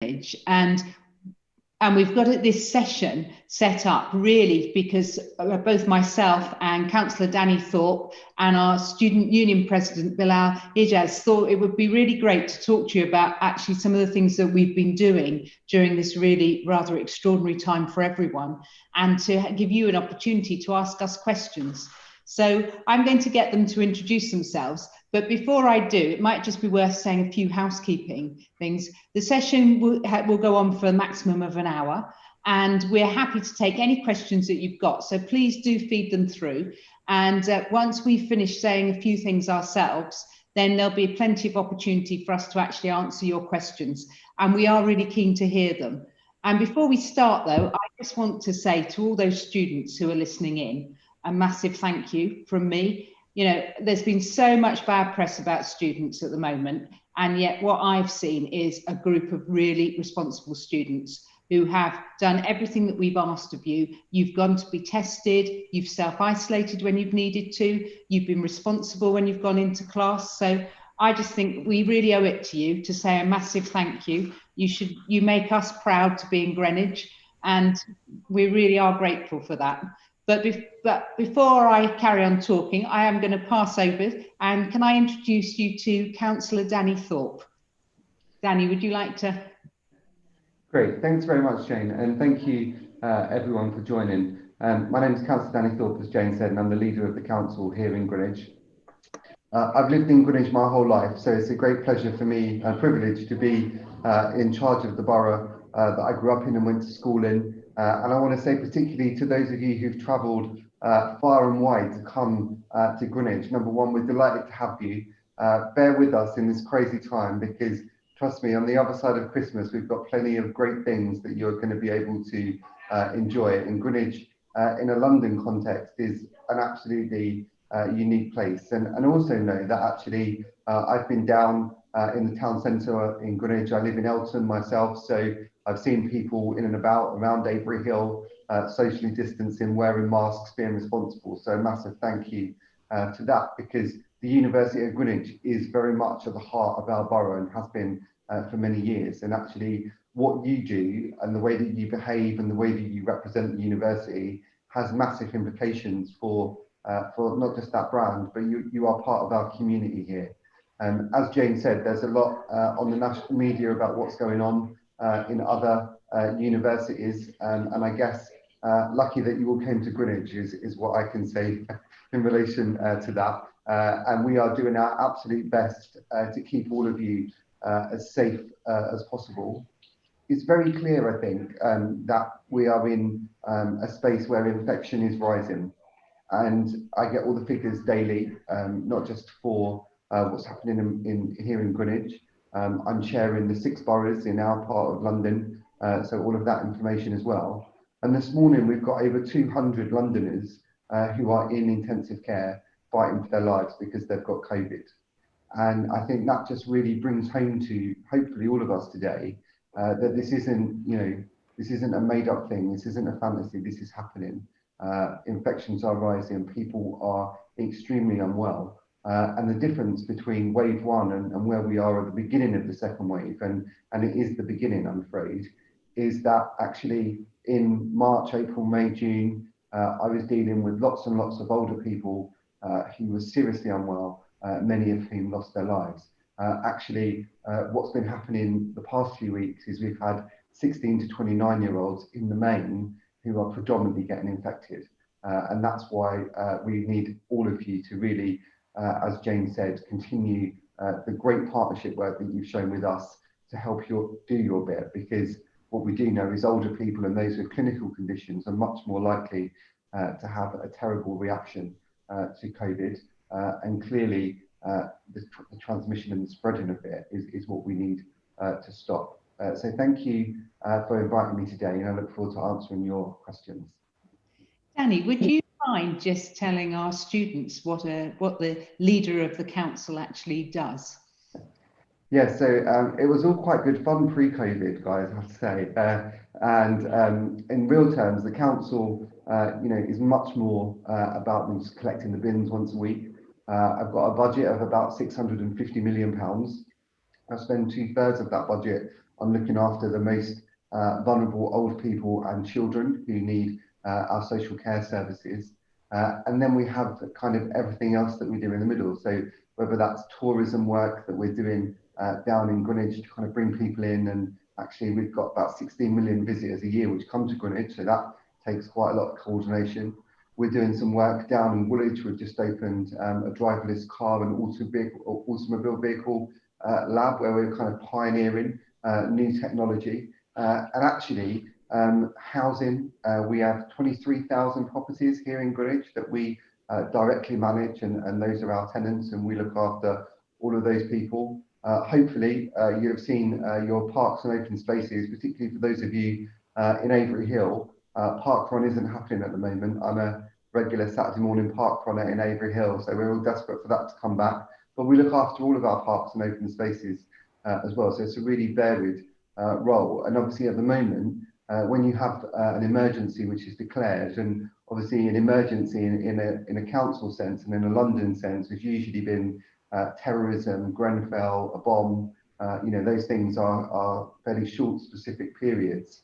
Greenwich, and we've got this session set up really because both myself and Councillor Danny Thorpe and our Student Union President Bilal Ijaz thought it would be really great to talk to you about actually some of the things that we've been doing during this really rather extraordinary time for everyone, and to give you an opportunity to ask us questions. So I'm going to get them to introduce themselves. But before I do, it might just be worth saying a few housekeeping things. The session will go on for a maximum of an hour, and we're happy to take any questions that you've got. So please do feed them through. And once we finish saying a few things ourselves, then there'll be plenty of opportunity for us to actually answer your questions. And we are really keen to hear them. And before we start, though, I just want to say to all those students who are listening in, a massive thank you from me. You know, there's been so much bad press about students at the moment, and yet what I've seen is a group of really responsible students who have done everything that we've asked of you. You've gone to be tested, you've self-isolated when you've needed to, you've been responsible when you've gone into class. So I just think we really owe it to you to say a massive thank you. You make us proud to be in Greenwich, and we really are grateful for that. But before I carry on talking, I am going to pass over, and can I introduce you to Councillor Danny Thorpe? Danny, would you like to? Great, thanks very much, Jane, and thank you everyone for joining. My name is Councillor Danny Thorpe, as Jane said, and I'm the leader of the council here in Greenwich. I've lived in Greenwich my whole life, so it's a great pleasure for me, a privilege to be in charge of the borough that I grew up in and went to school in. And I want to say particularly to those of you who've travelled far and wide to come to Greenwich, number one, we're delighted to have you. Bear with us in this crazy time, because trust me, on the other side of Christmas, we've got plenty of great things that you're going to be able to enjoy. And Greenwich, in a London context, is an absolutely unique place. And also know that actually I've been down in the town centre in Greenwich. I live in Elton myself, so I've seen people in and about around Avery Hill, socially distancing, wearing masks, being responsible. So a massive thank you to that, because the University of Greenwich is very much at the heart of our borough and has been for many years. And actually what you do and the way that you behave and the way that you represent the university has massive implications for not just that brand, but you are part of our community here. As Jane said, there's a lot on the national media about what's going on in other universities, and I guess lucky that you all came to Greenwich is what I can say in relation to that. And we are doing our absolute best to keep all of you as safe as possible. It's very clear, I think, that we are in a space where infection is rising. And I get all the figures daily, not just for what's happening here in Greenwich. I'm chairing the 6 boroughs in our part of London, so all of that information as well. And this morning we've got over 200 Londoners who are in intensive care fighting for their lives because they've got COVID. And I think that just really brings home to hopefully all of us today that this isn't a made-up thing. This isn't a fantasy. This is happening. Infections are rising. People are extremely unwell. And the difference between wave 1 and where we are at the beginning of the second wave, and it is the beginning, I'm afraid, is that actually in March, April, May, June, I was dealing with lots and lots of older people who were seriously unwell, many of whom lost their lives. Actually, what's been happening the past few weeks is we've had 16 to 29-year-olds in the main who are predominantly getting infected. And that's why we need all of you to really, as Jane said, continue the great partnership work that you've shown with us to help do your bit, because what we do know is older people and those with clinical conditions are much more likely to have a terrible reaction to COVID. And clearly the transmission and the spreading of it is what we need to stop. So thank you for inviting me today, and I look forward to answering your questions. Danny, would you mind just telling our students what the leader of the council actually does? Yeah, so it was all quite good fun pre-COVID, guys, I have to say. And in real terms, the council, is much more about than just collecting the bins once a week. I've got a budget of about £650 million. I spend 2/3 of that budget on looking after the most vulnerable old people and children who need our social care services. And then we have kind of everything else that we do in the middle. So whether that's tourism work that we're doing down in Greenwich to kind of bring people in, and actually we've got about 16 million visitors a year which come to Greenwich, so that takes quite a lot of coordination. We're doing some work down in Woolwich. We've just opened a driverless car and automobile vehicle lab where we're kind of pioneering new technology. And actually, housing, we have 23,000 properties here in Greenwich that we directly manage, and those are our tenants, and we look after all of those people. Hopefully, you have seen your parks and open spaces, particularly for those of you in Avery Hill. Park run isn't happening at the moment. I'm a regular Saturday morning park runner in Avery Hill, so we're all desperate for that to come back. But we look after all of our parks and open spaces as well. So it's a really varied role. And obviously at the moment, when you have an emergency which is declared, and obviously an emergency in a council sense and in a London sense has usually been terrorism, Grenfell, a bomb, you know, those things are fairly short, specific periods.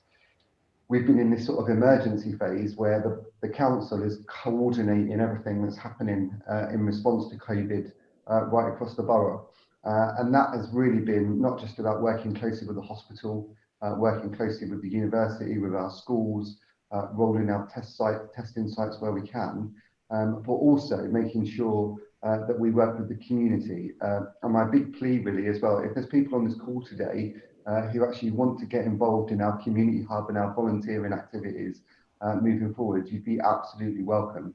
We've been in this sort of emergency phase where the council is coordinating everything that's happening in response to COVID right across the borough. And that has really been not just about working closely with the hospital, working closely with the university, with our schools, rolling out testing sites where we can, but also making sure that we work with the community. And my big plea really as well, if there's people on this call today who actually want to get involved in our community hub and our volunteering activities moving forward, you'd be absolutely welcome.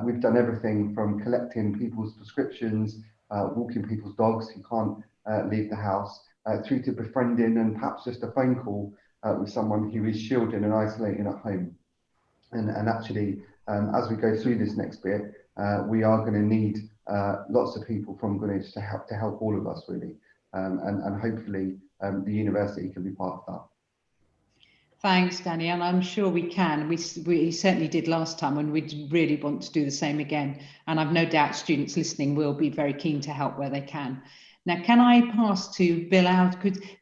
We've done everything from collecting people's prescriptions, walking people's dogs who can't leave the house, through to befriending and perhaps just a phone call with someone who is shielding and isolating at home. And actually, as we go through this next bit, we are going to need lots of people from Greenwich to help all of us really, and hopefully the university can be part of that. Thanks, Danny, and I'm sure we can. We certainly did last time, and we really want to do the same again. And I've no doubt students listening will be very keen to help where they can. Now, can I pass to Bilal?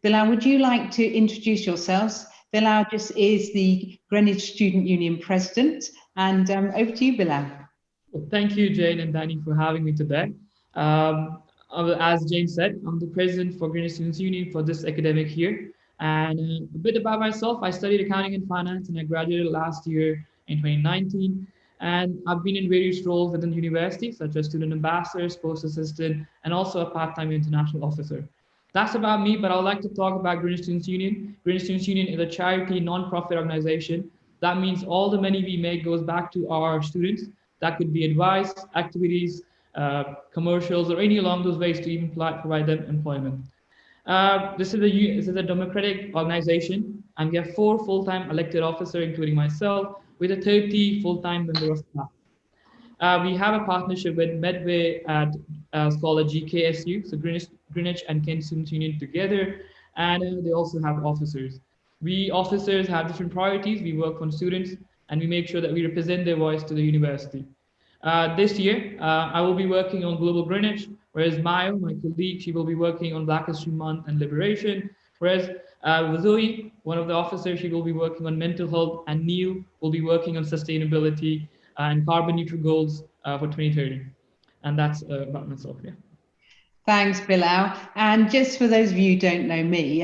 Bilal, would you like to introduce yourselves? Bilal just is the Greenwich Student Union President, and over to you, Bilal. Well, thank you, Jane and Danny, for having me today. As Jane said, I'm the president for Greenwich Students Union for this academic year. And a bit about myself, I studied accounting and finance, and I graduated last year in 2019. And I've been in various roles within the university, such as student ambassador, post assistant, and also a part-time international officer. That's about me, but I'd like to talk about Greenwich Students Union. Greenwich Students Union is a charity, non-profit organization. That means all the money we make goes back to our students. That could be advice, activities, commercials, or any along those ways to even provide them employment. This is a democratic organization, and we have 4 full-time elected officers, including myself, with a 30 full-time member of staff. We have a partnership with Medway at called GKSU, so Greenwich and Kent Students Union together, and they also have officers. We officers have different priorities. We work on students, and we make sure that we represent their voice to the university. This year, I will be working on Global Greenwich, whereas Mayo, my colleague, she will be working on Black History Month and Liberation, whereas Zoe, one of the officers, she will be working on mental health, and Neil will be working on sustainability and carbon neutral goals for 2030. And that's about myself, yeah. Thanks, Bilal. And just for those of you who don't know me,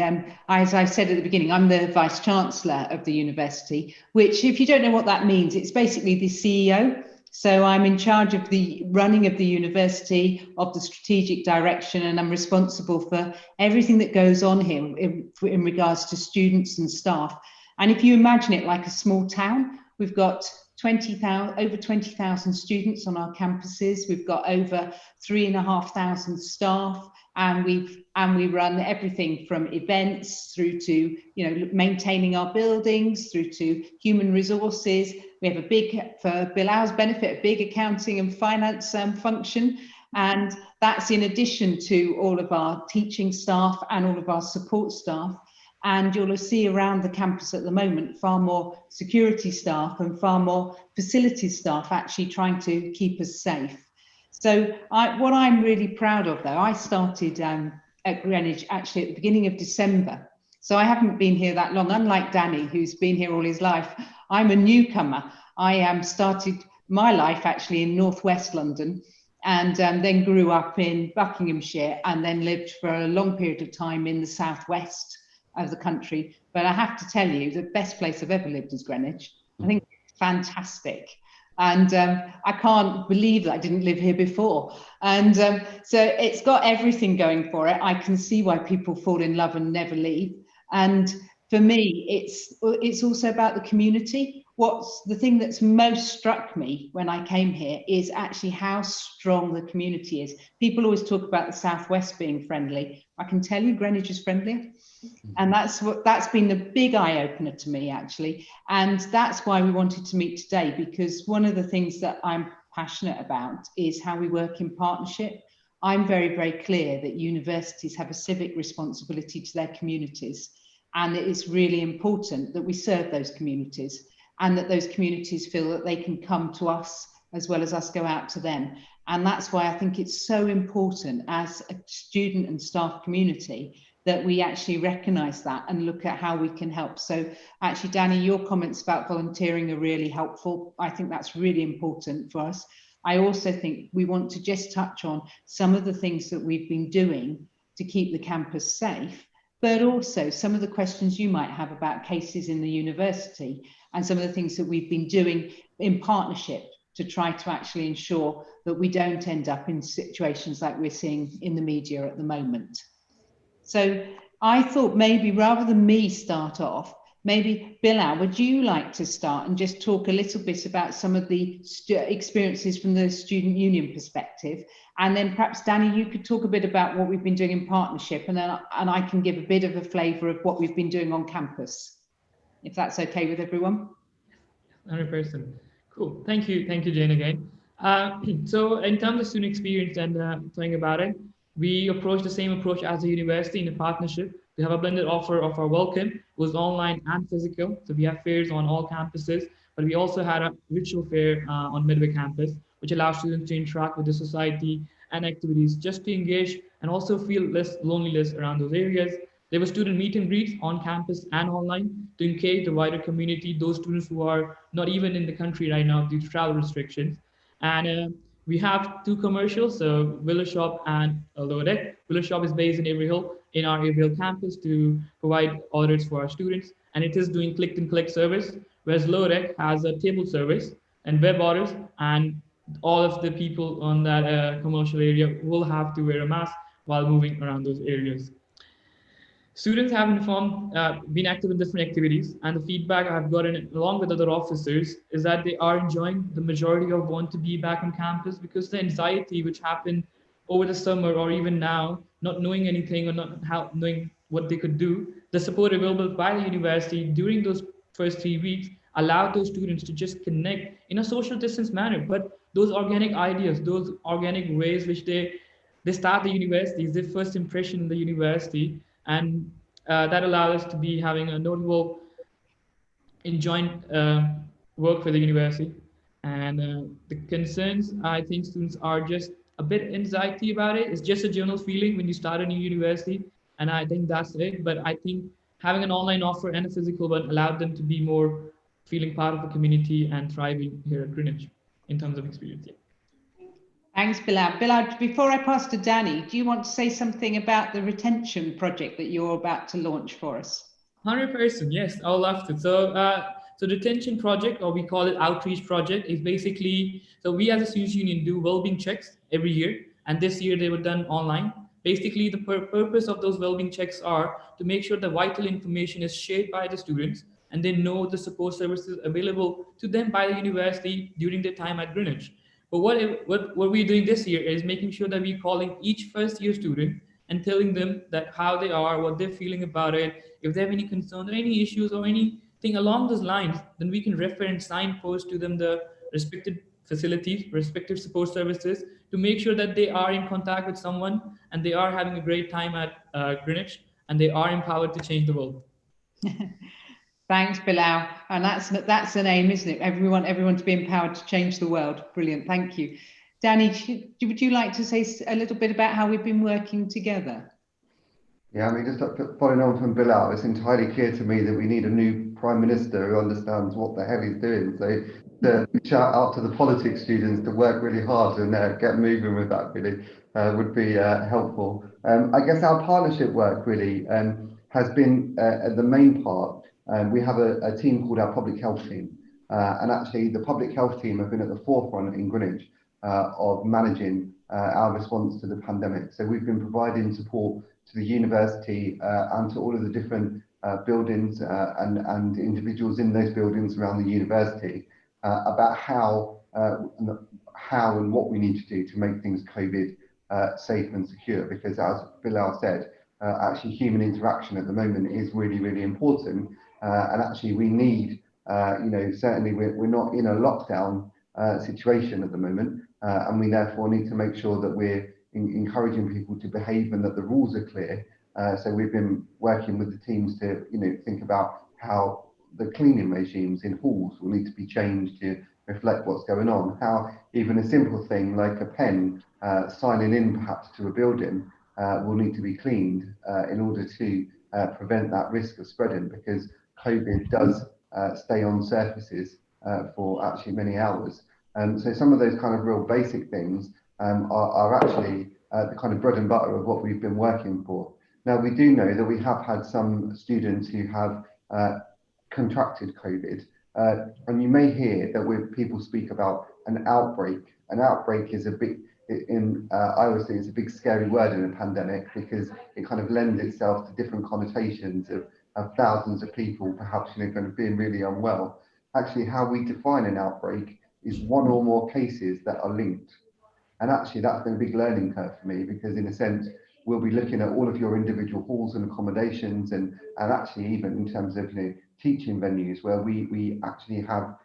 as I said at the beginning, I'm the Vice Chancellor of the university, which, if you don't know what that means, it's basically the CEO. So I'm in charge of the running of the university, of the strategic direction, and I'm responsible for everything that goes on here in regards to students and staff. And if you imagine it like a small town, we've got over 20,000 students on our campuses. We've got over 3,500 staff, and we run everything from events through to, you know, maintaining our buildings, through to human resources. We have for Bilal's benefit, a big accounting and finance function, and that's in addition to all of our teaching staff and all of our support staff. And you'll see around the campus at the moment far more security staff and far more facilities staff actually trying to keep us safe. So what I'm really proud of, though, I started at Greenwich actually at the beginning of December. So I haven't been here that long, unlike Danny, who's been here all his life. I'm a newcomer. I started my life actually in northwest London, and then grew up in Buckinghamshire, and then lived for a long period of time in the southwest of the country. But I have to tell you, the best place I've ever lived is Greenwich. I think it's fantastic. And I can't believe that I didn't live here before. And so it's got everything going for it. I can see why people fall in love and never leave. And for me, it's also about the community. What's the thing that's most struck me when I came here is actually how strong the community is. People always talk about the Southwest being friendly. I can tell you Greenwich is friendlier. And that's been the big eye-opener to me, actually. And that's why we wanted to meet today, because one of the things that I'm passionate about is how we work in partnership. I'm very, very clear that universities have a civic responsibility to their communities. And it is really important that we serve those communities, and that those communities feel that they can come to us as well as us go out to them. And that's why I think it's so important as a student and staff community that we actually recognise that and look at how we can help. So actually, Danny, your comments about volunteering are really helpful. I think that's really important for us. I also think we want to just touch on some of the things that we've been doing to keep the campus safe, but also some of the questions you might have about cases in the university and some of the things that we've been doing in partnership to try to actually ensure that we don't end up in situations like we're seeing in the media at the moment. So I thought maybe rather than me start off, maybe Bilal, would you like to start and just talk a little bit about some of the experiences from the student union perspective? And then perhaps Danny, you could talk a bit about what we've been doing in partnership, and then I can give a bit of a flavour of what we've been doing on campus, if that's okay with everyone. 100%. Cool. Thank you, Jane, again. So in terms of student experience and talking about it, we approach the same approach as the university in a partnership. We have a blended offer of our welcome, was online and physical. So we have fairs on all campuses, but we also had a ritual fair on Midway campus, which allows students to interact with the society and activities just to engage and also feel less loneliness around those areas. There were student meet and greets on campus and online to engage the wider community, those students who are not even in the country right now due to travel restrictions. And we have two commercials, so Willow Shop and Lower Deck. Willow Shop is based in Avery Hill, in our Avery Hill campus, to provide orders for our students, and it is doing click and collect service, whereas Lower Deck has a table service and web orders, and all of the people on that commercial area will have to wear a mask while moving around those areas. Students have been active in different activities, and the feedback I've gotten along with other officers is that they are enjoying the majority of want to be back on campus, because the anxiety which happened over the summer or even now, not knowing anything or not knowing what they could do, the support available by the university during those first 3 weeks allowed those students to just connect in a social distance manner. But those organic ideas, those organic ways which they start the university, is their first impression in the university, and that allowed us to be having a notable in joint work for the university. And the concerns, I think students are just a bit anxiety about it. It's just a general feeling when you start a new university, and I think that's it. But I think having an online offer and a physical one allowed them to be more feeling part of the community and thriving here at Greenwich in terms of experience. Yeah. Thanks, Bilal. Bilal, before I pass to Danny, do you want to say something about the retention project that you're about to launch for us? 100%, yes, I would love to. So the retention project, or we call it outreach project, is basically, so we as a students union do well-being checks every year, and this year they were done online. Basically, the purpose of those well-being checks are to make sure the vital information is shared by the students, and they know the support services available to them by the university during their time at Greenwich. But what we're doing this year is making sure that we're calling each first year student and telling them that how they are, what they're feeling about it, if they have any concerns or any issues or anything along those lines, then we can refer and signpost to them the respective facilities, respective support services, to make sure that they are in contact with someone and they are having a great time at Greenwich, and they are empowered to change the world. Thanks, Bilal. And that's the aim, isn't it? Everyone to be empowered to change the world. Brilliant. Thank you. Danny, would you like to say a little bit about how we've been working together? Yeah, I mean, just following on from Bilal, it's entirely clear to me that we need a new Prime Minister who understands what the hell he's doing. So to shout out to the politics students to work really hard and get moving with that really would be helpful. I guess our partnership work really has been the main part. We have a team called our public health team. And actually the public health team have been at the forefront in Greenwich of managing our response to the pandemic. So we've been providing support to the university and to all of the different buildings and individuals in those buildings around the university about how and what we need to do to make things COVID safe and secure. Because as Bilal said, actually human interaction at the moment is really, really important. And actually we need, certainly we're not in a lockdown situation at the moment. And we therefore need to make sure that we're encouraging people to behave and that the rules are clear. So we've been working with the teams to, think about how the cleaning regimes in halls will need to be changed to reflect what's going on. How even a simple thing like a pen signing in perhaps to a building will need to be cleaned in order to prevent that risk of spreading, because COVID does stay on surfaces for actually many hours. So some of those kind of real basic things are actually the kind of bread and butter of what we've been working for. Now, we do know that we have had some students who have contracted COVID, and you may hear that when people speak about an outbreak is a big, I always think it's a big scary word in a pandemic, because it kind of lends itself to different connotations of thousands of people perhaps kind of being really unwell. Actually, how we define an outbreak is one or more cases that are linked. And actually that's been a big learning curve for me, because in a sense, we'll be looking at all of your individual halls and accommodations and actually even in terms of teaching venues where we actually have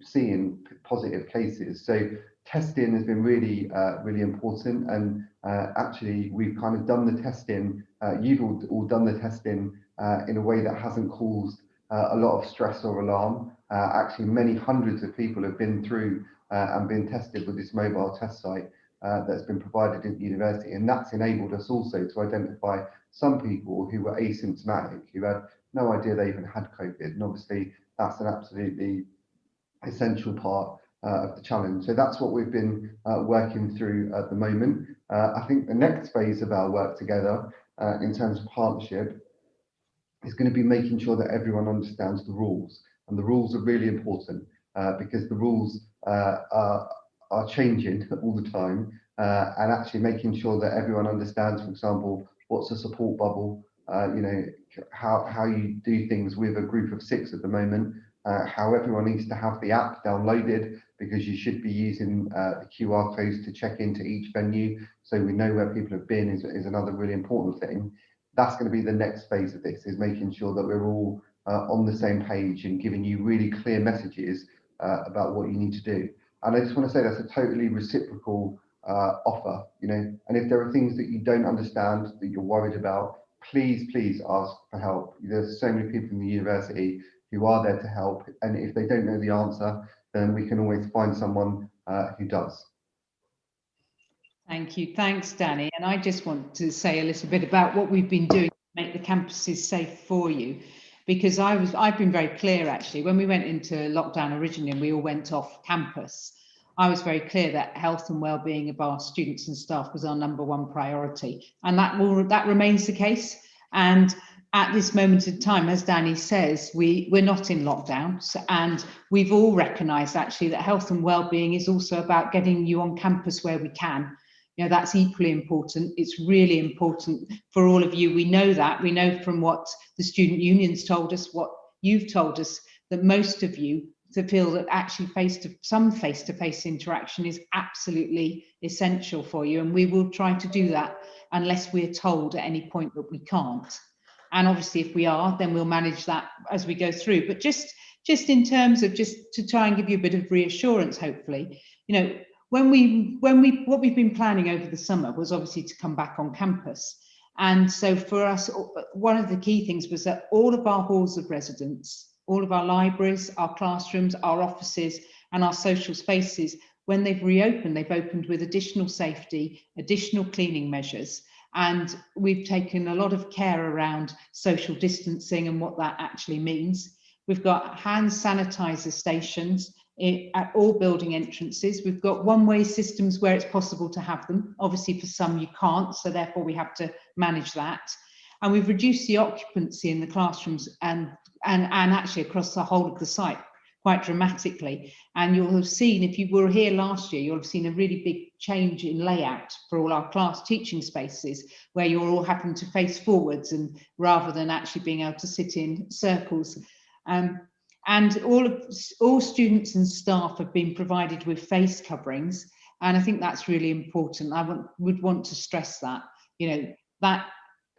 seeing positive cases. So testing has been really, really important. And actually we've kind of done the testing, you've all done the testing in a way that hasn't caused a lot of stress or alarm. Actually, many hundreds of people have been through and been tested with this mobile test site that's been provided at the university. And that's enabled us also to identify some people who were asymptomatic, who had no idea they even had COVID. And obviously, that's an absolutely essential part of the challenge. So that's what we've been working through at the moment. I think the next phase of our work together in terms of partnership is going to be making sure that everyone understands the rules. And the rules are really important because the rules are changing all the time, and actually making sure that everyone understands, for example, what's a support bubble, how you do things with a group of 6 at the moment, how everyone needs to have the app downloaded, because you should be using the QR codes to check into each venue, so we know where people have been is another really important thing. That's going to be the next phase of this, is making sure that we're all on the same page and giving you really clear messages about what you need to do. And I just want to say that's a totally reciprocal offer, and if there are things that you don't understand, that you're worried about, please ask for help. There's so many people in the university who are there to help, and if they don't know the answer, then we can always find someone who does. Thank you. Thanks, Danny. And I just want to say a little bit about what we've been doing to make the campuses safe for you, because I've been very clear, actually, when we went into lockdown originally and we all went off campus, I was very clear that health and well-being of our students and staff was our #1 priority. And that remains the case. And at this moment in time, as Danny says, we're not in lockdown, and we've all recognised actually that health and well-being is also about getting you on campus where we can. That's equally important. It's really important for all of you. We know that. We know from what the student unions told us, what you've told us, that most of you to feel that actually some face-to-face interaction is absolutely essential for you. And we will try to do that unless we're told at any point that we can't. And obviously, if we are, then we'll manage that as we go through. But just in terms of just to try and give you a bit of reassurance, hopefully, what we've been planning over the summer was obviously to come back on campus. And so for us, one of the key things was that all of our halls of residence, all of our libraries, our classrooms, our offices, and our social spaces, when they've reopened, they've opened with additional safety, additional cleaning measures. And we've taken a lot of care around social distancing and what that actually means. We've got hand sanitizer stations at all building entrances. We've got one-way systems where it's possible to have them. Obviously, for some you can't, so therefore we have to manage that. And we've reduced the occupancy in the classrooms and actually across the whole of the site quite dramatically. And you'll have seen, if you were here last year, you'll have seen a really big change in layout for all our class teaching spaces, where you're all having to face forwards and rather than actually being able to sit in circles. And all students and staff have been provided with face coverings. And I think that's really important. Would want to stress that, you know, that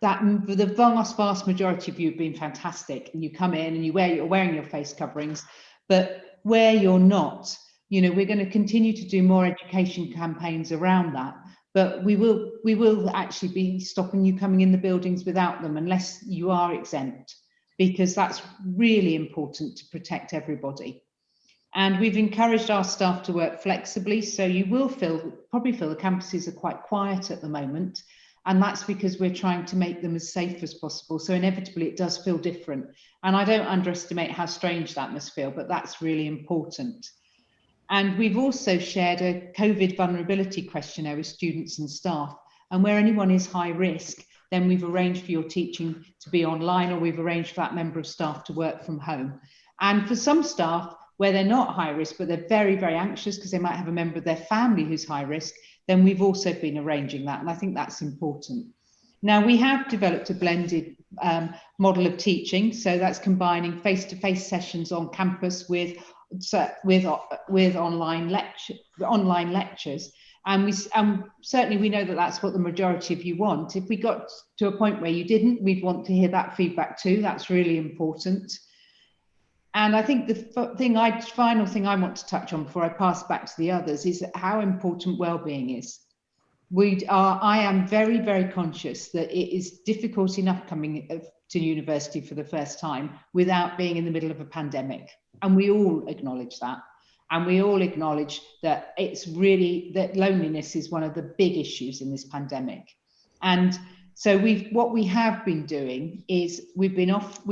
the vast majority of you have been fantastic, and you come in and you're wearing your face coverings. But where you're not, you know, we're going to continue to do more education campaigns around that. But we will actually be stopping you coming in the buildings without them unless you are exempt, because that's really important to protect everybody. And we've encouraged our staff to work flexibly. So you will probably feel the campuses are quite quiet at the moment. And that's because we're trying to make them as safe as possible. So inevitably it does feel different. And I don't underestimate how strange that must feel, but that's really important. And we've also shared a COVID vulnerability questionnaire with students and staff. And where anyone is high risk, then we've arranged for your teaching to be online, or we've arranged for that member of staff to work from home. And for some staff, where they're not high risk, but they're very, very anxious because they might have a member of their family who's high risk, then we've also been arranging that. And I think that's important. Now, we have developed a blended model of teaching. So that's combining face-to-face sessions on campus with online lectures. And certainly we know that that's what the majority of you want. If we got to a point where you didn't, we'd want to hear that feedback too. That's really important. And I think the final thing I want to touch on before I pass back to the others is how important well-being is. I am very, very conscious that it is difficult enough coming to university for the first time without being in the middle of a pandemic. And we all acknowledge that. And we all acknowledge that that loneliness is one of the big issues in this pandemic. And so what we have been doing is we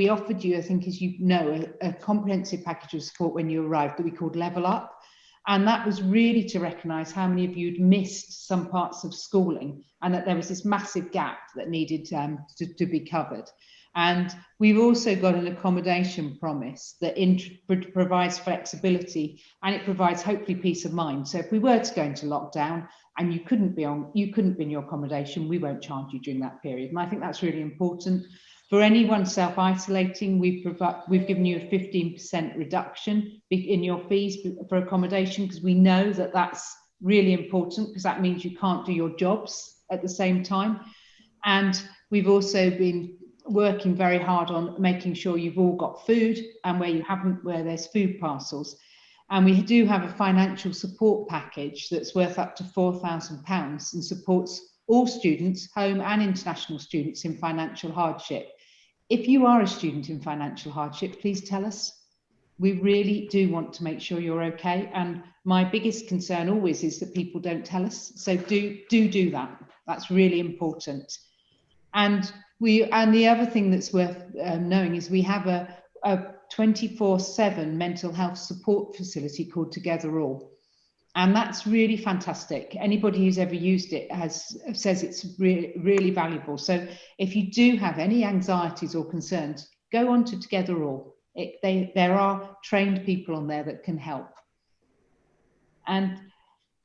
offered you, I think, as you know, a comprehensive package of support when you arrived that we called Level Up. And that was really to recognise how many of you had missed some parts of schooling and that there was this massive gap that needed to be covered. And we've also got an accommodation promise that provides flexibility, and it provides hopefully peace of mind. So if we were to go into lockdown and you couldn't be in your accommodation, we won't charge you during that period. And I think that's really important. For anyone self-isolating, we've given you a 15% reduction in your fees for accommodation, because we know that that's really important, because that means you can't do your jobs at the same time. And we've also been working very hard on making sure you've all got food, and where you haven't, where there's food parcels. And we do have a financial support package that's worth up to £4,000 and supports all students, home and international students, in financial hardship. If you are a student in financial hardship, please tell us. We really do want to make sure you're okay. And my biggest concern always is that people don't tell us. So do that. That's really important. And the other thing that's worth knowing is we have a 24/7 mental health support facility called Together All. And that's really fantastic. Anybody who's ever used it says it's really valuable. So if you do have any anxieties or concerns, go on to Together All. There are trained people on there that can help. And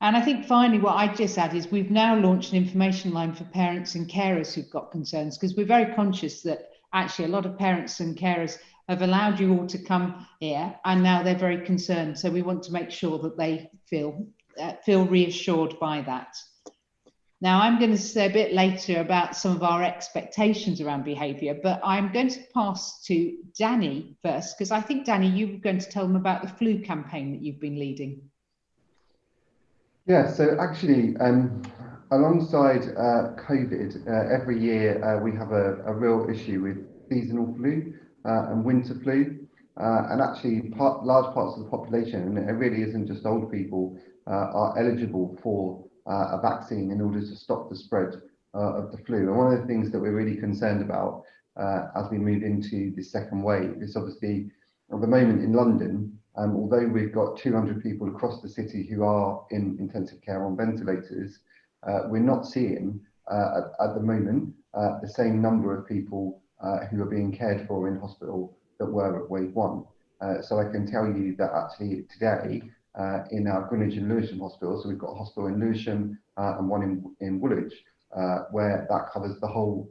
I think finally what I just add is we've now launched an information line for parents and carers who've got concerns, because we're very conscious that actually a lot of parents and carers have allowed you all to come here, and now they're very concerned. So we want to make sure that they feel reassured by that. Now, I'm going to say a bit later about some of our expectations around behaviour, but I'm going to pass to Danny first, because I think, Danny, you were going to tell them about the flu campaign that you've been leading. Yeah, so actually, alongside COVID, every year we have a real issue with seasonal flu and winter flu, and actually large parts of the population, and it really isn't just old people, are eligible for a vaccine in order to stop the spread of the flu. And one of the things that we're really concerned about as we move into the second wave is obviously at the moment in London, although we've got 200 people across the city who are in intensive care on ventilators, we're not seeing at the moment the same number of people who are being cared for in hospital that were at wave one. So I can tell you that actually today in our Greenwich and Lewisham hospital, so we've got a hospital in Lewisham and one in Woolwich, where that covers the whole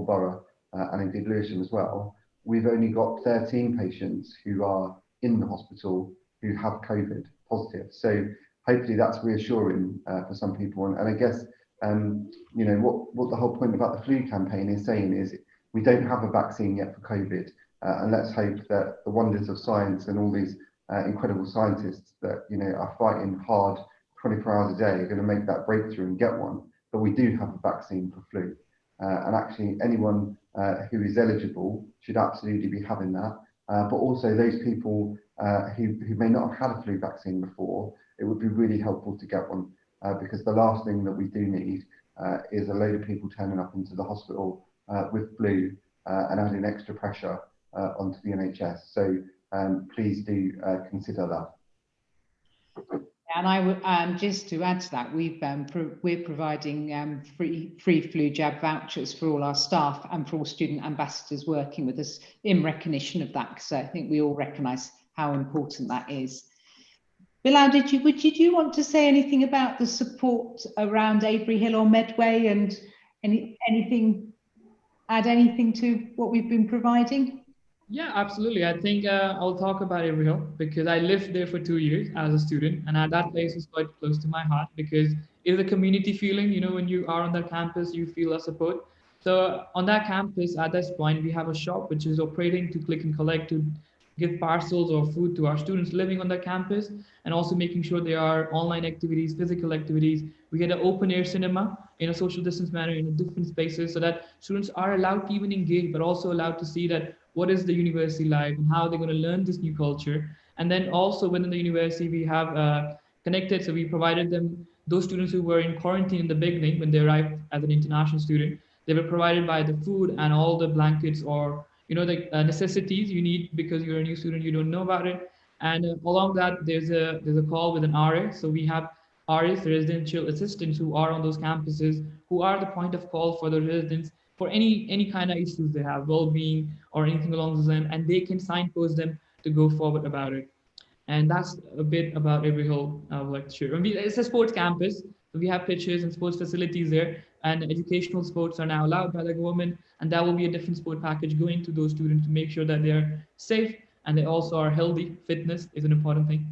borough and indeed Lewisham as well. We've only got 13 patients who are in the hospital who have COVID positive. So hopefully that's reassuring for some people. And I guess, you know, what the whole point about the flu campaign is saying is we don't have a vaccine yet for COVID. And let's hope that the wonders of science and all these incredible scientists that, you know, are fighting hard 24 hours a day are going to make that breakthrough and get one. But we do have a vaccine for flu. And actually anyone who is eligible should absolutely be having that. But also those people who may not have had a flu vaccine before, it would be really helpful to get one because the last thing that we do need is a load of people turning up into the hospital with flu and adding extra pressure onto the NHS. So please do consider that. And I would just to add to that, we're providing free flu jab vouchers for all our staff and for all student ambassadors working with us in recognition of that, because I think we all recognise how important that is. Bilal, did you want to say anything about the support around Avery Hill or Medway and add anything to what we've been providing? Yeah, absolutely. I think I'll talk about Avery Hill because I lived there for 2 years as a student, and that place is quite close to my heart because it's a community feeling. You know, when you are on that campus, you feel a support. So on that campus, at this point, we have a shop which is operating to click and collect to give parcels or food to our students living on that campus, and also making sure there are online activities, physical activities. We get an open air cinema in a social distance manner in different spaces so that students are allowed to even engage, but also allowed to see that what is the university like and how they're going to learn this new culture. And then also within the university, we have connected. So we provided them, those students who were in quarantine in the beginning, when they arrived as an international student, they were provided by the food and all the blankets or, you know, the necessities you need because you're a new student, you don't know about it. And along that, there's a call with an RA. So we have RAs, residential assistants, who are on those campuses, who are the point of call for the residents for any kind of issues they have, well-being or anything along those lines, and they can signpost them to go forward about it. And that's a bit about Avery Hill I would like to share. It's a sports campus, so we have pitches and sports facilities there, and educational sports are now allowed by the government, and that will be a different sport package going to those students to make sure that they're safe and they also are healthy. Fitness is an important thing.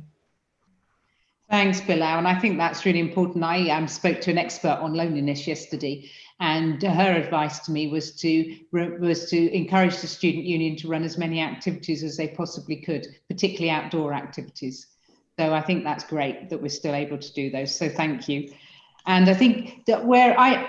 Thanks, Bilal, and I think that's really important. I spoke to an expert on loneliness yesterday, and her advice to me was to encourage the student union to run as many activities as they possibly could, particularly outdoor activities. So I think that's great that we're still able to do those. So thank you. And I think that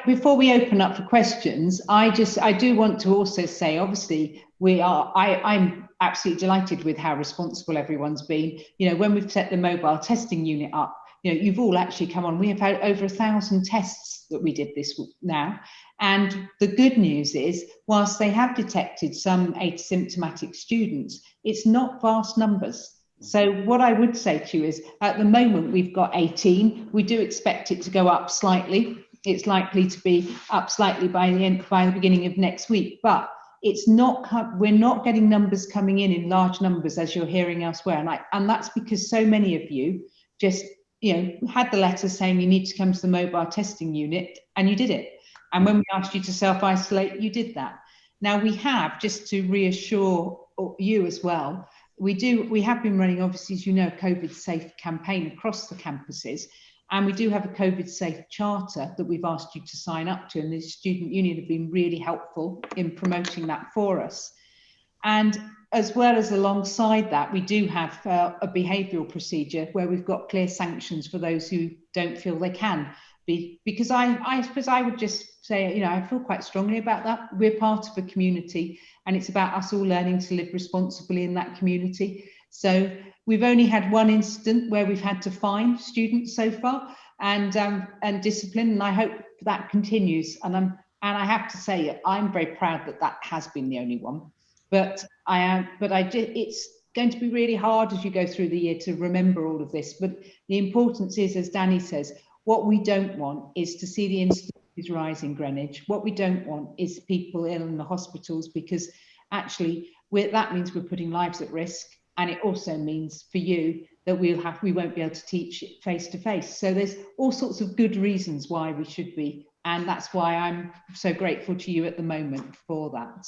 before we open up for questions, I do want to also say, obviously, I'm absolutely delighted with how responsible everyone's been. You know, when we've set the mobile testing unit up, you know, you've all actually come on. We have had over 1,000 tests that we did this now. And the good news is, whilst they have detected some asymptomatic students, it's not vast numbers. So what I would say to you is, at the moment, we've got 18. We do expect it to go up slightly. It's likely to be up slightly by the beginning of next week, but it's not. We're not getting numbers coming in large numbers as you're hearing elsewhere, and that's because so many of you just, you know, had the letter saying you need to come to the mobile testing unit, and you did it. And when we asked you to self-isolate, you did that. Now we have, just to reassure you as well, we have been running, obviously, as you know, a COVID safe campaign across the campuses, and we do have a COVID safe charter that we've asked you to sign up to, and the student union have been really helpful in promoting that for us. And as well as alongside that, we do have a behavioural procedure where we've got clear sanctions for those who don't feel they can be, because I suppose I would just say, you know, I feel quite strongly about that. We're part of a community, and it's about us all learning to live responsibly in that community. So we've only had one incident where we've had to fine students so far and discipline, and I hope that continues. And And I have to say, I'm very proud that that has been the only one. But it's going to be really hard as you go through the year to remember all of this. But the importance is, as Danny says, what we don't want is to see the instances rise in Greenwich. What we don't want is people ill in the hospitals, because actually that means we're putting lives at risk. And it also means for you that we won't be able to teach face to face. So there's all sorts of good reasons why we should be. And that's why I'm so grateful to you at the moment for that.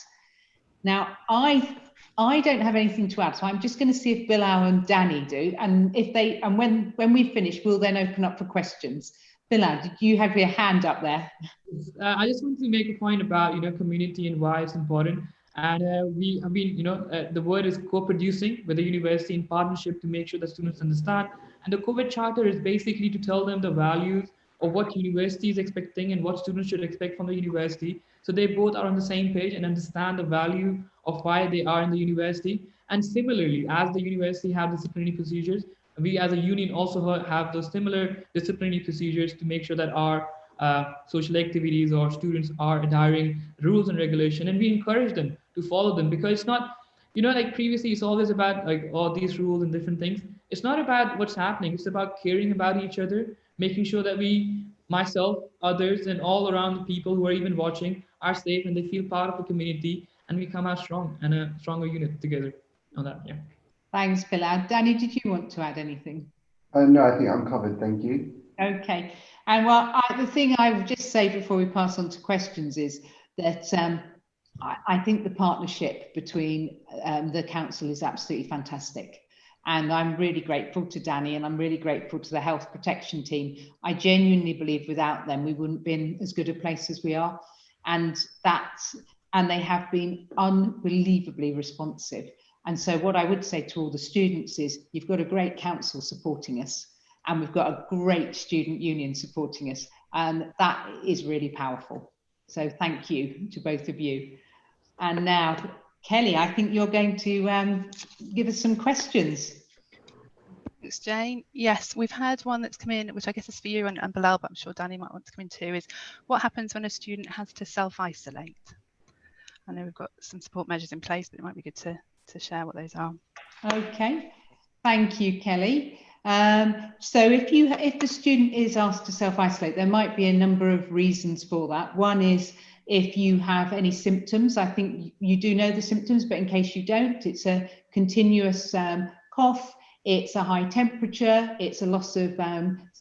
Now, I don't have anything to add, so I'm just going to see if Bilal and Danny do. And if they, and when we finish, we'll then open up for questions. Bilal, did you have your hand up there? I just want to make a point about, community and why it's important. And we have been, the word is co-producing with the university in partnership to make sure that students understand. And the COVID charter is basically to tell them the values of what university is expecting and what students should expect from the university. So they both are on the same page and understand the value of why they are in the university. And similarly, as the university have disciplinary procedures, we as a union also have those similar disciplinary procedures to make sure that our social activities or students are adhering rules and regulation, and we encourage them to follow them, because it's not, like previously it's always about like all these rules and different things. It's not about what's happening, it's about caring about each other, making sure that we, myself, others, and all around the people who are even watching are safe and they feel part of the community, and we come out strong and a stronger unit together on that. Yeah. Thanks, Bilal. Danny, did you want to add anything? No, I think I'm covered. Thank you. Okay. And well, the thing I would just say before we pass on to questions is that I think the partnership between the council is absolutely fantastic. And I'm really grateful to Danny, and I'm really grateful to the health protection team. I genuinely believe without them, we wouldn't be in as good a place as we are. And they have been unbelievably responsive. And so what I would say to all the students is, you've got a great council supporting us, and we've got a great student union supporting us. And that is really powerful. So thank you to both of you. And now, Kelly, I think you're going to give us some questions. Thanks, Jane. Yes, we've had one that's come in, which I guess is for you and Bilal, but I'm sure Danny might want to come in too, is what happens when a student has to self-isolate? I know we've got some support measures in place, but it might be good to share what those are. Okay, thank you, Kelly. So if the student is asked to self-isolate, there might be a number of reasons for that. One is if you have any symptoms. I think you do know the symptoms, but in case you don't, it's a continuous cough, it's a high temperature, it's a loss of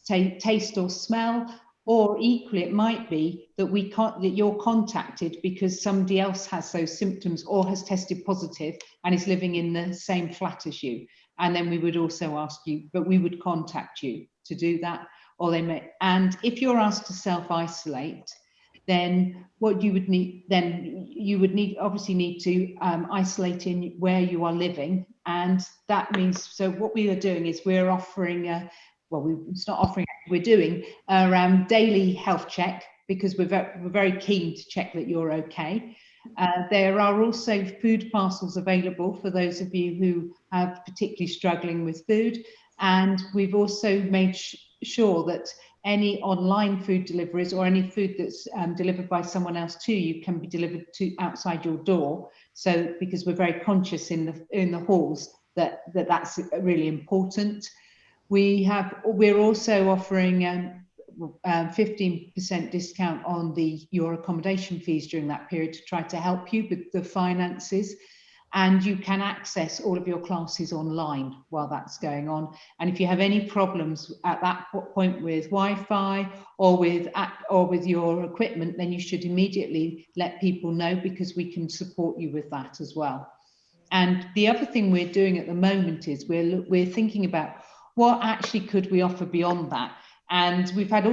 taste or smell, or equally it might be that you're contacted because somebody else has those symptoms or has tested positive and is living in the same flat as you. And then we would also ask you, but we would contact you to do that. Or they may, and if you're asked to self-isolate, then what you would need, obviously need to isolate in where you are living. And that means, so what we are doing is we're offering, it's not offering, we're doing a daily health check, because we're very keen to check that you're okay. There are also food parcels available for those of you who are particularly struggling with food. And we've also made sure that any online food deliveries or any food that's delivered by someone else to you can be delivered to outside your door. So because we're very conscious in the halls that's really important. We're also offering 15% discount on your accommodation fees during that period to try to help you with the finances. And you can access all of your classes online while that's going on. And if you have any problems at that point with Wi-Fi or with your equipment, then you should immediately let people know, because we can support you with that as well. And the other thing we're doing at the moment is we're thinking about what actually could we offer beyond that. And we've had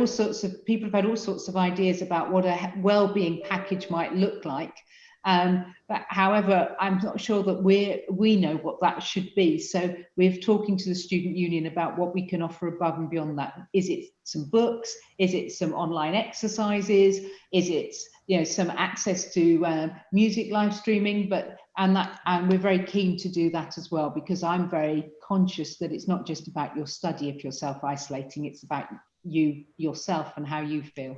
people have had all sorts of ideas about what a well-being package might look like. But however, I'm not sure that we know what that should be. So we're talking to the student union about what we can offer above and beyond that. Is it some books? Is it some online exercises? Is it some access to music live streaming? And we're very keen to do that as well, because I'm very conscious that it's not just about your study if you're self-isolating, it's about you yourself and how you feel.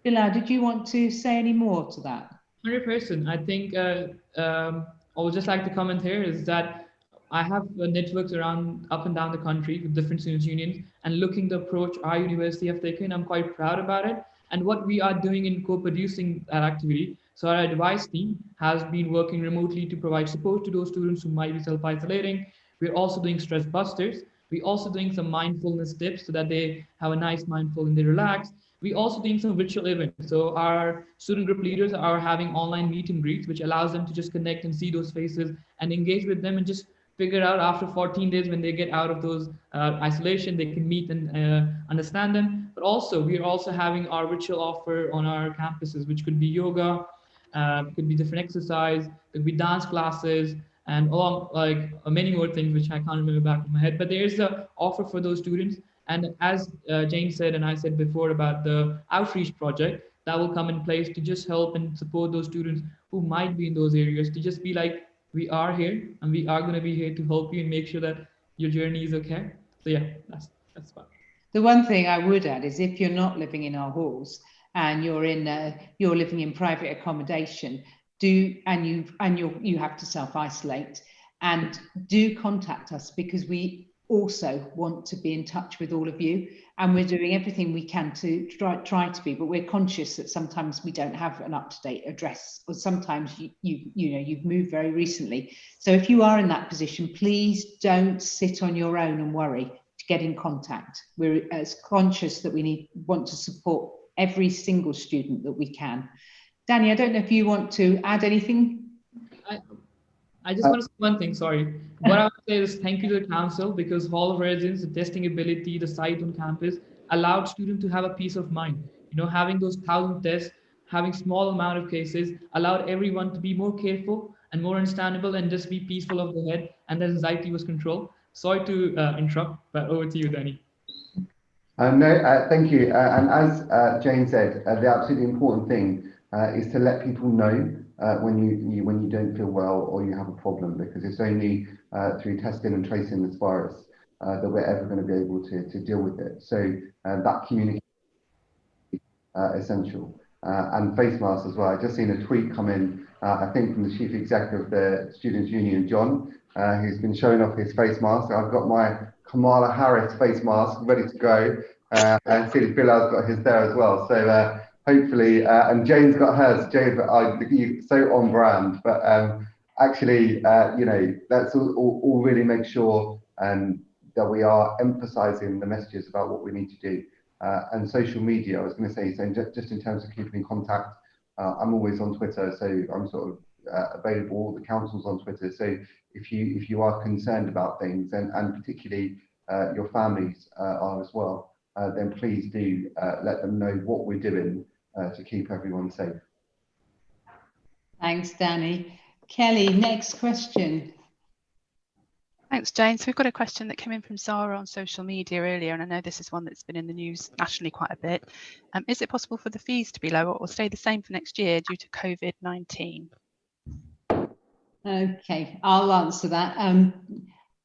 Bilal, did you want to say any more to that? 100%. I think I would just like to comment here is that I have networks around up and down the country with different students' unions, and looking the approach our university have taken, I'm quite proud about it. And what we are doing in co-producing that activity. So our advice team has been working remotely to provide support to those students who might be self-isolating. We're also doing stress busters. We're also doing some mindfulness tips so that they have a nice mindful and they relax. We also doing some virtual events. So our student group leaders are having online meet and greets, which allows them to just connect and see those faces and engage with them and just figure out after 14 days when they get out of those isolation, they can meet and understand them. But also, we are also having our virtual offer on our campuses, which could be yoga, could be different exercise, could be dance classes, and along like many more things which I can't remember back of my head. But there's a offer for those students. And as Jane said, and I said before about the outreach project, that will come in place to just help and support those students who might be in those areas to just be like, we are here and we are going to be here to help you and make sure that your journey is okay. So yeah, that's fine. The one thing I would add is if you're not living in our halls and you're living in private accommodation, you have to self-isolate, and do contact us, because we also want to be in touch with all of you, and we're doing everything we can to try to be, but we're conscious that sometimes we don't have an up-to-date address, or sometimes you've moved very recently. So if you are in that position, please don't sit on your own and worry. To get in contact. We're as conscious that we want to support every single student that we can. Danny, I don't know if you want to add anything. I just want to say one thing, sorry. What I would say is thank you to the council, because Hall of Residence, the testing ability, the site on campus allowed students to have a peace of mind. You know, having those 1,000 tests, having small amount of cases allowed everyone to be more careful and more understandable and just be peaceful of the head, and the anxiety was controlled. Sorry to interrupt, but over to you, Danny. No, thank you. And as Jane said, the absolutely important thing is to let people know when you don't feel well or you have a problem, because it's only through testing and tracing this virus that we're ever going to be able to deal with it. So that communication is essential. And face masks as well. I just seen a tweet come in, I think from the Chief Executive of the Students' Union, John, who's been showing off his face mask. I've got my Kamala Harris face mask ready to go, and see Bilal's got his there as well. So hopefully, and Jane's got hers. Jane, you're so on brand. But actually, let's all really make sure that we are emphasising the messages about what we need to do. And social media, I was going to say, so just in terms of keeping in contact, I'm always on Twitter, so I'm sort of available. The council's on Twitter, so if you are concerned about things, and particularly your families are as well, then please do let them know what we're doing to keep everyone safe. Thanks, Danny. Kelly, next question. Thanks, Jane. So we've got a question that came in from Zara on social media earlier, and I know this is one that's been in the news nationally quite a bit. Is it possible for the fees to be lower or stay the same for next year due to COVID-19? Okay, I'll answer that.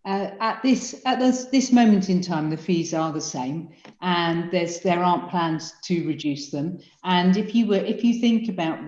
At this moment in time, the fees are the same, and there aren't plans to reduce them. And if you think about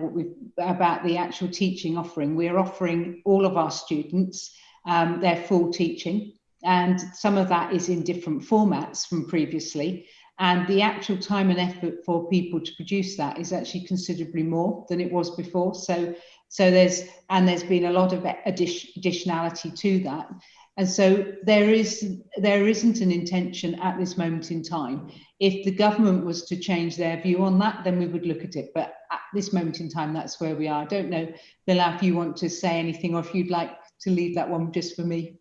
about the actual teaching offering, we're offering all of our students their full teaching, and some of that is in different formats from previously, and the actual time and effort for people to produce that is actually considerably more than it was before. So there's been a lot of additionality to that, and so there isn't an intention at this moment in time. If the government was to change their view on that, then we would look at it, but at this moment in time, that's where we are. I don't know, Bilal, if you want to say anything, or if you'd like to leave that one just for me.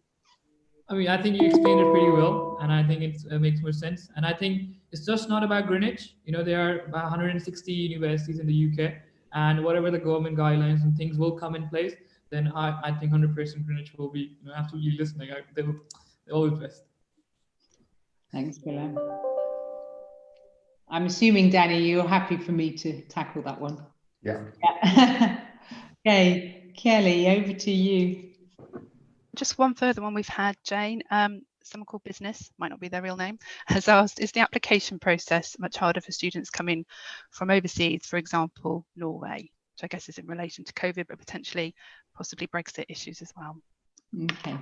I mean, I think you explained it pretty well, and I think it makes more sense. And I think it's just not about Greenwich. You know, there are about 160 universities in the UK, and whatever the government guidelines and things will come in place, then I think 100% Greenwich will be absolutely listening. They're always best. Thanks, Bilal. I'm assuming, Danny, you're happy for me to tackle that one. Yeah. Okay, Kelly, over to you. Just one further one we've had, Jane. someone called Business, might not be their real name, has asked, is the application process much harder for students coming from overseas, for example, Norway, which I guess is in relation to COVID, but potentially possibly Brexit issues as well? Okay.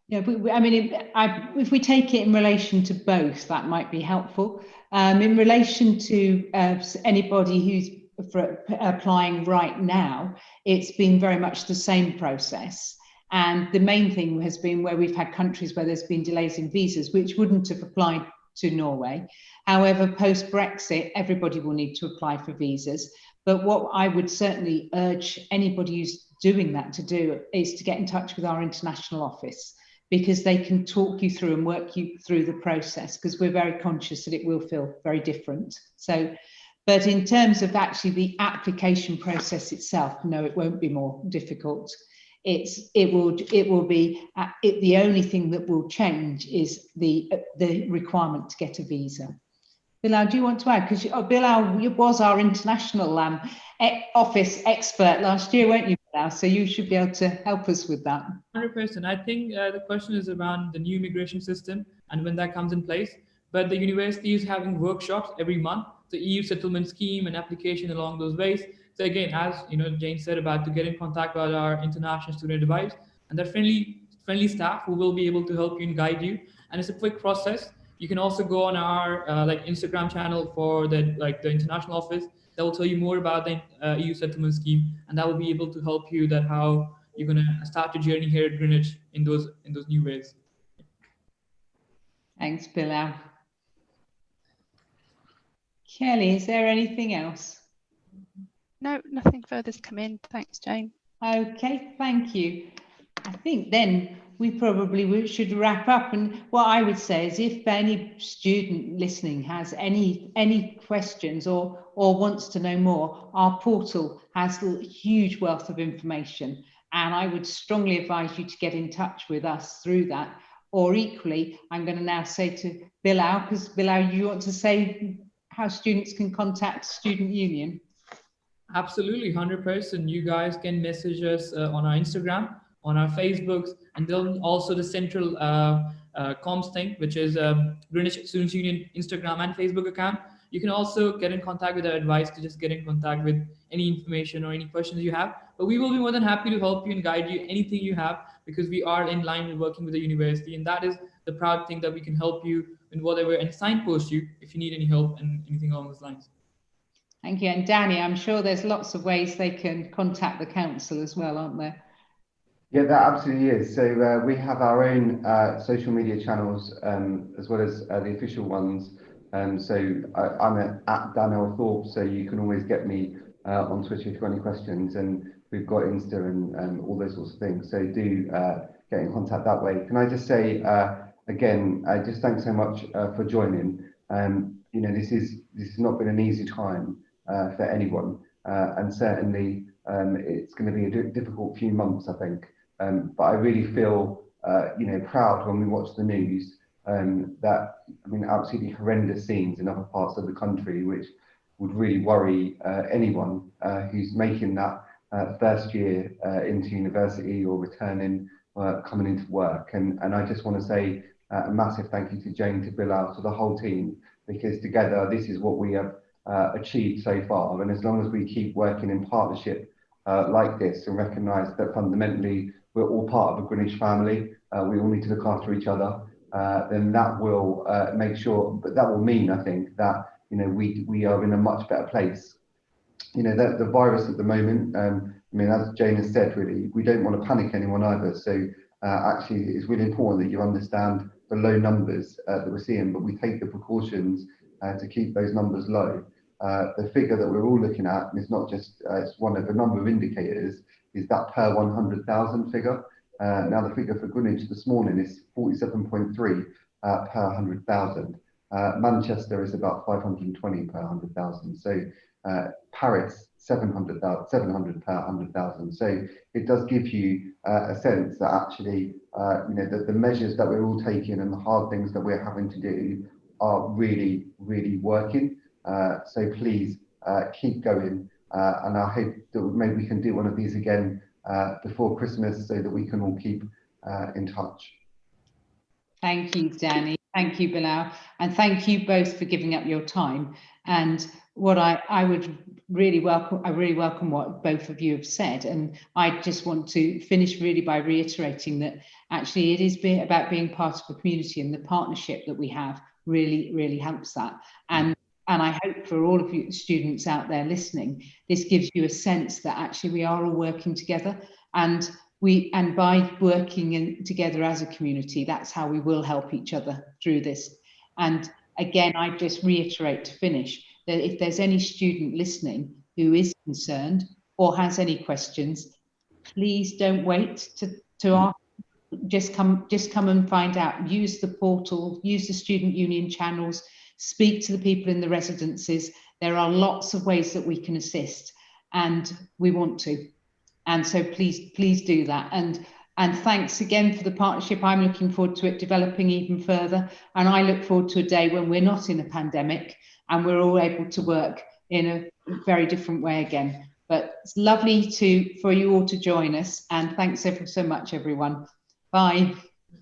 Yeah, I mean, if we take it in relation to both, that might be helpful. In relation to anybody who's applying right now, it's been very much the same process. And the main thing has been where we've had countries where there's been delays in visas, which wouldn't have applied to Norway. However, post-Brexit, everybody will need to apply for visas. But what I would certainly urge anybody who's doing that to do is to get in touch with our international office, because they can talk you through and work you through the process, because we're very conscious that it will feel very different. So, but in terms of actually the application process itself, no, it won't be more difficult. It will be the only thing that will change is the requirement to get a visa. Bilal, do you want to add? Because Bilal was our international office expert last year, weren't you, Bilal? So you should be able to help us with that. 100%. I think the question is around the new immigration system and when that comes in place. But the university is having workshops every month, the EU settlement scheme and application along those ways. So again, as you know, Jane said about to get in contact with our international student advice, and they're friendly staff who will be able to help you and guide you. And it's a quick process. You can also go on our Instagram channel for the international office that will tell you more about the EU settlement scheme, and that will be able to help you that how you're going to start your journey here at Greenwich in those new ways. Thanks, Bilal. Kelly, is there anything else? No, nothing further's come in. Thanks, Jane. Okay, thank you. I think then we probably should wrap up. And what I would say is if any student listening has any questions or wants to know more, our portal has a huge wealth of information. And I would strongly advise you to get in touch with us through that. Or equally, I'm going to now say to Bilal, because Bilal, you want to say how students can contact Student Union? Absolutely, 100%. You guys can message us on our Instagram, on our Facebooks, and then also the central comms thing, which is Greenwich Students Union Instagram and Facebook account. You can also get in contact with our advice to just get in contact with any information or any questions you have. But we will be more than happy to help you and guide you anything you have, because we are in line with working with the university, and that is the proud thing that we can help you in whatever and signpost you if you need any help and anything along those lines. Thank you. And Danny, I'm sure there's lots of ways they can contact the council as well, aren't there? Yeah, that absolutely is. So we have our own social media channels as well as the official ones. So I'm at Daniel Thorpe, so you can always get me on Twitter if you've got any questions. And we've got Insta and all those sorts of things. So do get in contact that way. Can I just say again, just thanks so much for joining. You know, this has not been an easy time for anyone, and certainly it's going to be a difficult few months, I think. But I really feel, you know, proud when we watch the news that, I mean, absolutely horrendous scenes in other parts of the country, which would really worry anyone who's making that first year into university or returning, coming into work. And I just want to say a massive thank you to Jane, to Bilal, to the whole team, because together this is what we have achieved so far. And as long as we keep working in partnership like this and recognise that fundamentally we're all part of a Greenwich family, we all need to look after each other, then that will make sure, but that will mean, I think, that, you know, we are in a much better place. You know, the virus at the moment, I mean, as Jane has said, really, we don't want to panic anyone either. So actually, it's really important that you understand the low numbers that we're seeing, but we take the precautions to keep those numbers low. The figure that we're all looking at, and it's not just, it's one of a number of indicators, is that per 100,000 figure. Now the figure for Greenwich this morning is 47.3 per 100,000. Manchester is about 520 per 100,000. So Paris 700 per 100,000. So it does give you a sense that actually, you know, the measures that we're all taking and the hard things that we're having to do are really, really working. So please keep going, and I hope that maybe we can do one of these again before Christmas, so that we can all keep in touch. Thank you, Danny. Thank you, Bilal. And thank you both for giving up your time. And what I would really welcome, I really welcome what both of you have said. And I just want to finish really by reiterating that actually it is about being part of a community, and the partnership that we have really helps that. And I hope for all of you students out there listening, this gives you a sense that actually we are all working together, and by working together as a community, that's how we will help each other through this. And again, I just reiterate to finish that if there's any student listening who is concerned or has any questions, please don't wait to ask. Just come and find out. Use the portal, use the student union channels, speak to the people in the residences. There are lots of ways that we can assist, and we want to. And so please do that. And thanks again for the partnership. I'm looking forward to it developing even further. And I look forward to a day when we're not in a pandemic and we're all able to work in a very different way again. But it's lovely for you all to join us. And thanks ever so much, everyone. Bye.